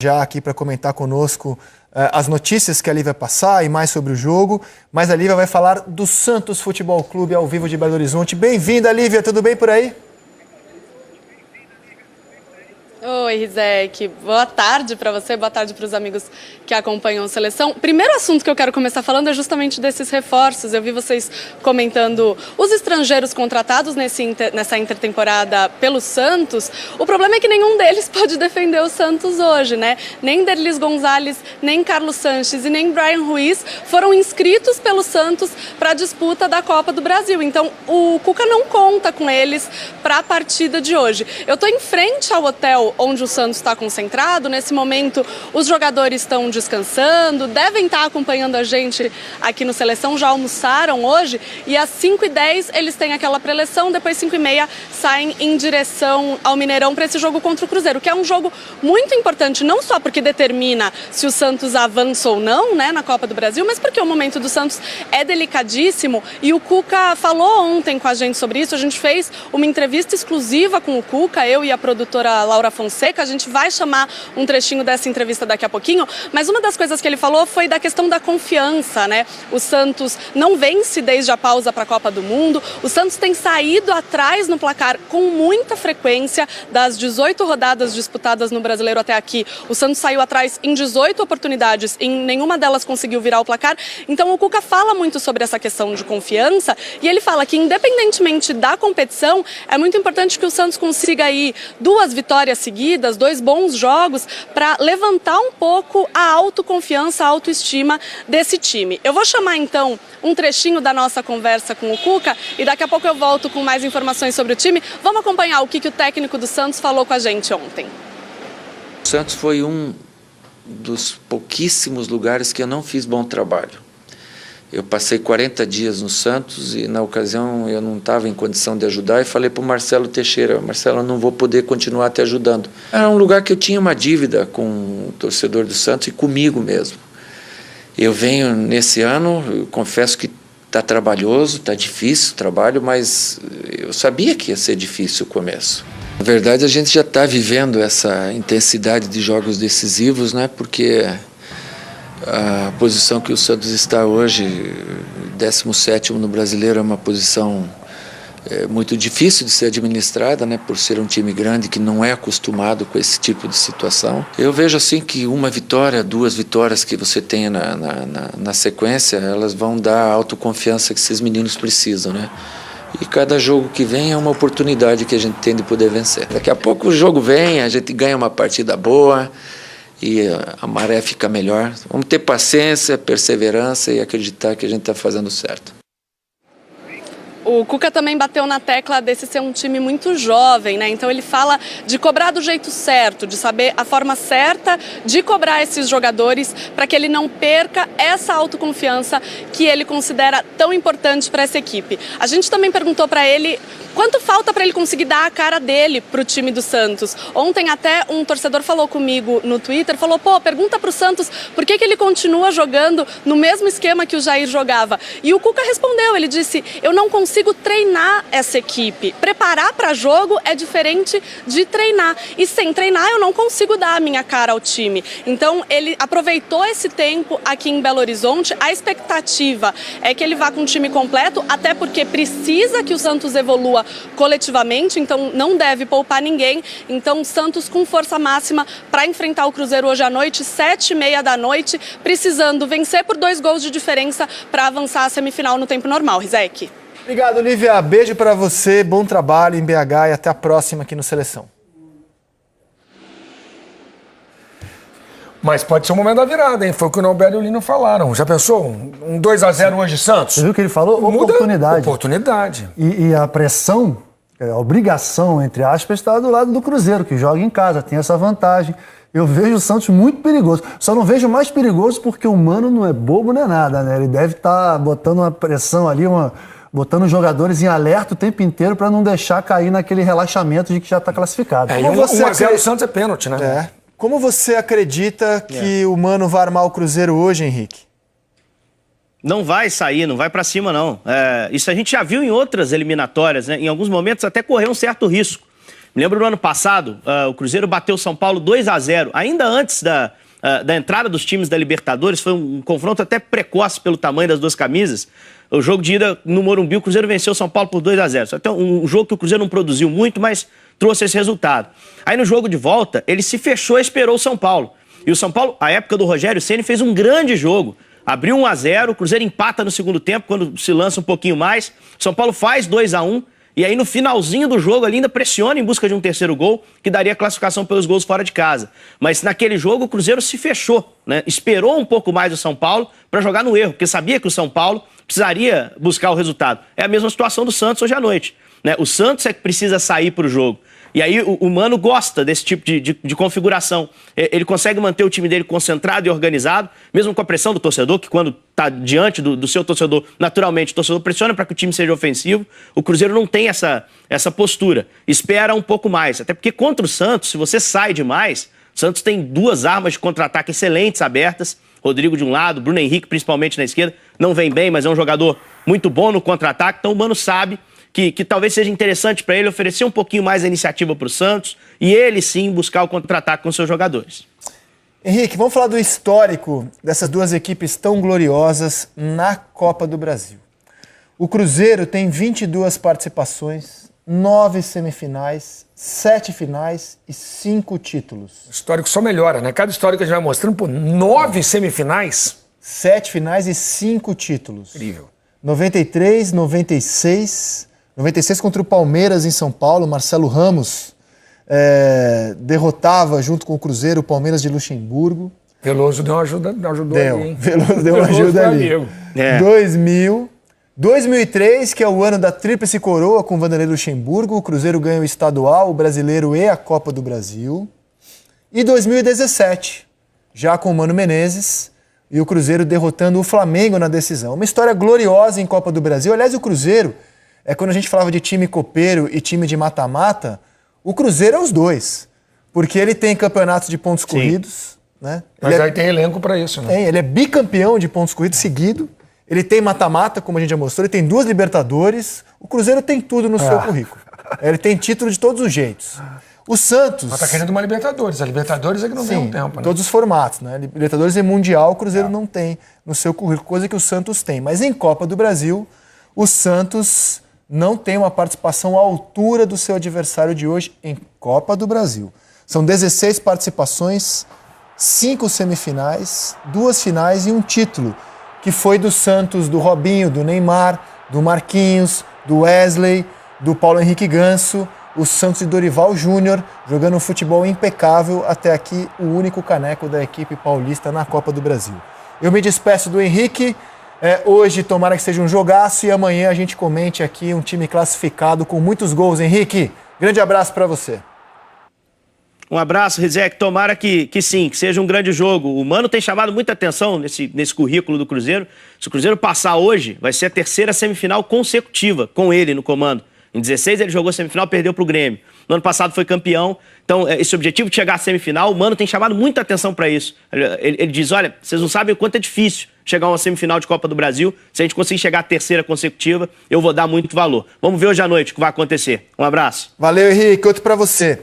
Já aqui para comentar conosco as notícias que a Lívia vai passar e mais sobre o jogo, mas a Lívia vai falar do Santos Futebol Clube ao vivo de Belo Horizonte. Bem-vinda, Lívia, tudo bem por aí? Oi, Rizek. Boa tarde para você, boa tarde para os amigos que acompanham a seleção. Primeiro assunto que eu quero começar falando é justamente desses reforços. Eu vi vocês comentando os estrangeiros contratados nessa intertemporada pelo Santos. O problema é que nenhum deles pode defender o Santos hoje, né? Nem Derlis Gonzalez, nem Carlos Sanches e nem Brian Ruiz foram inscritos pelo Santos para a disputa da Copa do Brasil. Então, o Cuca não conta com eles para a partida de hoje. Eu estou em frente ao hotel onde o Santos está concentrado. Nesse momento, os jogadores estão descansando, devem estar acompanhando a gente aqui no Seleção, já almoçaram hoje, e às 5h10 eles têm aquela preleção, depois 5h30 saem em direção ao Mineirão para esse jogo contra o Cruzeiro, que é um jogo muito importante, não só porque determina se o Santos avança ou não, né, na Copa do Brasil, mas porque o momento do Santos é delicadíssimo, e o Cuca falou ontem com a gente sobre isso. A gente fez uma entrevista exclusiva com o Cuca, eu e a produtora Laura Fonseca. A gente vai chamar um trechinho dessa entrevista daqui a pouquinho, mas uma das coisas que ele falou foi da questão da confiança, né? O Santos não vence desde a pausa para a Copa do Mundo, o Santos tem saído atrás no placar com muita frequência. Das 18 rodadas disputadas no Brasileiro até aqui, o Santos saiu atrás em 18 oportunidades, em nenhuma delas conseguiu virar o placar. Então o Cuca fala muito sobre essa questão de confiança, e ele fala que independentemente da competição, é muito importante que o Santos consiga aí 2 vitórias seguidas, 2 bons jogos, para levantar um pouco a autoconfiança, a autoestima desse time. Eu vou chamar então um trechinho da nossa conversa com o Cuca e daqui a pouco eu volto com mais informações sobre o time. Vamos acompanhar o que o técnico do Santos falou com a gente ontem. O Santos foi um dos pouquíssimos lugares que eu não fiz bom trabalho. Eu passei 40 dias no Santos e, na ocasião, eu não estava em condição de ajudar e falei para o Marcelo Teixeira: Marcelo, eu não vou poder continuar te ajudando. Era um lugar que eu tinha uma dívida com o torcedor do Santos e comigo mesmo. Eu venho nesse ano, eu confesso que está trabalhoso, está difícil o trabalho, mas eu sabia que ia ser difícil o começo. Na verdade, a gente já está vivendo essa intensidade de jogos decisivos, né? Porque a posição que o Santos está hoje, 17º no Brasileiro, é uma posição muito difícil de ser administrada, né, por ser um time grande que não é acostumado com esse tipo de situação. Eu vejo assim que 1 vitória, 2 vitórias que você tenha na sequência, elas vão dar a autoconfiança que esses meninos precisam, né? E cada jogo que vem é uma oportunidade que a gente tem de poder vencer. Daqui a pouco o jogo vem, a gente ganha uma partida boa e a maré fica melhor. Vamos ter paciência, perseverança e acreditar que a gente está fazendo certo. O Cuca também bateu na tecla desse ser um time muito jovem, né? Então ele fala de cobrar do jeito certo, de saber a forma certa de cobrar esses jogadores para que ele não perca essa autoconfiança que ele considera tão importante para essa equipe. A gente também perguntou para ele quanto falta para ele conseguir dar a cara dele para o time do Santos. Ontem até um torcedor falou comigo no Twitter, falou: pô, pergunta para o Santos por que ele continua jogando no mesmo esquema que o Jair jogava. E o Cuca respondeu, ele disse: eu não consigo treinar essa equipe. Preparar para jogo é diferente de treinar. E sem treinar eu não consigo dar a minha cara ao time. Então ele aproveitou esse tempo aqui em Belo Horizonte. A expectativa é que ele vá com o time completo, até porque precisa que o Santos evolua coletivamente, então não deve poupar ninguém. Então Santos com força máxima para enfrentar o Cruzeiro hoje à noite, 7h30 da noite, precisando vencer por 2 gols de diferença para avançar à semifinal no tempo normal. Rizek. Obrigado, Lívia. Beijo para você, bom trabalho em BH e até a próxima aqui no Seleção. Mas pode ser o momento da virada, hein? Foi o que o Norberto e o Lino falaram. Já pensou? Um 2-0 hoje, Santos? Você viu o que ele falou? Muda oportunidade. Oportunidade. E a pressão, a obrigação, entre aspas, está do lado do Cruzeiro, que joga em casa, tem essa vantagem. Eu vejo o Santos muito perigoso. Só não vejo mais perigoso porque o Mano não é bobo, não é nada, né? Ele deve estar botando uma pressão ali, botando os jogadores em alerta o tempo inteiro para não deixar cair naquele relaxamento de que já está classificado. E 1-0 o Santos é pênalti, né? É. Como você acredita que o Mano vai armar o Cruzeiro hoje, Henrique? Não vai sair, não vai para cima, não. Isso a gente já viu em outras eliminatórias, né? Em alguns momentos até correu um certo risco. Me lembro no ano passado, o Cruzeiro bateu o São Paulo 2-0, ainda antes da entrada dos times da Libertadores. Foi um confronto até precoce pelo tamanho das duas camisas. O jogo de ida no Morumbi, o Cruzeiro venceu o São Paulo por 2-0. Até um jogo que o Cruzeiro não produziu muito, mas trouxe esse resultado. Aí no jogo de volta, ele se fechou e esperou o São Paulo. E o São Paulo, à época do Rogério Ceni, fez um grande jogo. Abriu 1-0, o Cruzeiro empata no segundo tempo, quando se lança um pouquinho mais. O São Paulo faz 2-1. E aí, no finalzinho do jogo, ele ainda pressiona em busca de um terceiro gol, que daria a classificação pelos gols fora de casa. Mas naquele jogo, o Cruzeiro se fechou, né? Esperou um pouco mais o São Paulo para jogar no erro, porque sabia que o São Paulo precisaria buscar o resultado. É a mesma situação do Santos hoje à noite, né? O Santos é que precisa sair para o jogo. E aí o Mano gosta desse tipo de configuração. Ele consegue manter o time dele concentrado e organizado, mesmo com a pressão do torcedor, que quando está diante do seu torcedor, naturalmente o torcedor pressiona para que o time seja ofensivo. O Cruzeiro não tem essa postura. Espera um pouco mais. Até porque contra o Santos, se você sai demais, o Santos tem duas armas de contra-ataque excelentes abertas. Rodrigo de um lado, Bruno Henrique principalmente na esquerda. Não vem bem, mas é um jogador muito bom no contra-ataque. Então o Mano sabe que talvez seja interessante para ele oferecer um pouquinho mais a iniciativa para o Santos e ele sim buscar o contra-ataque com seus jogadores. Henrique, vamos falar do histórico dessas duas equipes tão gloriosas na Copa do Brasil. O Cruzeiro tem 22 participações, 9 semifinais, 7 finais e 5 títulos. O histórico só melhora, né? Cada histórico que a gente vai mostrando, pô, 9 semifinais. 7 finais e 5 títulos. Incrível. 93, 96 contra o Palmeiras em São Paulo, Marcelo Ramos derrotava junto com o Cruzeiro o Palmeiras de Luxemburgo. Veloso deu uma ajuda, ajudou ali, hein? Veloso deu uma ajuda ali. 2000, 2003, que é o ano da Tríplice Coroa com o Vanderlei Luxemburgo, o Cruzeiro ganha o estadual, o brasileiro e a Copa do Brasil. E 2017, já com o Mano Menezes e o Cruzeiro derrotando o Flamengo na decisão. Uma história gloriosa em Copa do Brasil. Aliás, o Cruzeiro, quando a gente falava de time copeiro e time de mata-mata, o Cruzeiro é os dois. Porque ele tem campeonatos de pontos corridos, né? Mas aí tem elenco para isso, né? Ele é bicampeão de pontos corridos seguido. Ele tem mata-mata, como a gente já mostrou. Ele tem 2 Libertadores. O Cruzeiro tem tudo no seu currículo. Ele tem título de todos os jeitos. O Santos... Mas tá querendo uma Libertadores. A Libertadores é que não tem um tempo, né? Todos os formatos, né? Libertadores e Mundial, o Cruzeiro não tem no seu currículo, coisa que o Santos tem. Mas em Copa do Brasil, o Santos não tem uma participação à altura do seu adversário de hoje em Copa do Brasil. São 16 participações, 5 semifinais, 2 finais e um título, que foi do Santos, do Robinho, do Neymar, do Marquinhos, do Wesley, do Paulo Henrique Ganso, o Santos de Dorival Júnior, jogando um futebol impecável, até aqui o único caneco da equipe paulista na Copa do Brasil. Eu me despeço do Henrique, hoje tomara que seja um jogaço e amanhã a gente comente aqui um time classificado com muitos gols. Henrique, grande abraço para você. Um abraço, Rizek. Tomara que sim, que seja um grande jogo. O Mano tem chamado muita atenção nesse currículo do Cruzeiro. Se o Cruzeiro passar hoje, vai ser a 3ª semifinal consecutiva com ele no comando. Em 16 ele jogou semifinal, perdeu para o Grêmio. No ano passado foi campeão. Então, esse objetivo de chegar à semifinal, o Mano tem chamado muita atenção para isso. Ele diz, olha, vocês não sabem o quanto é difícil chegar a uma semifinal de Copa do Brasil. Se a gente conseguir chegar à 3ª consecutiva, eu vou dar muito valor. Vamos ver hoje à noite o que vai acontecer. Um abraço. Valeu, Henrique. Outro para você.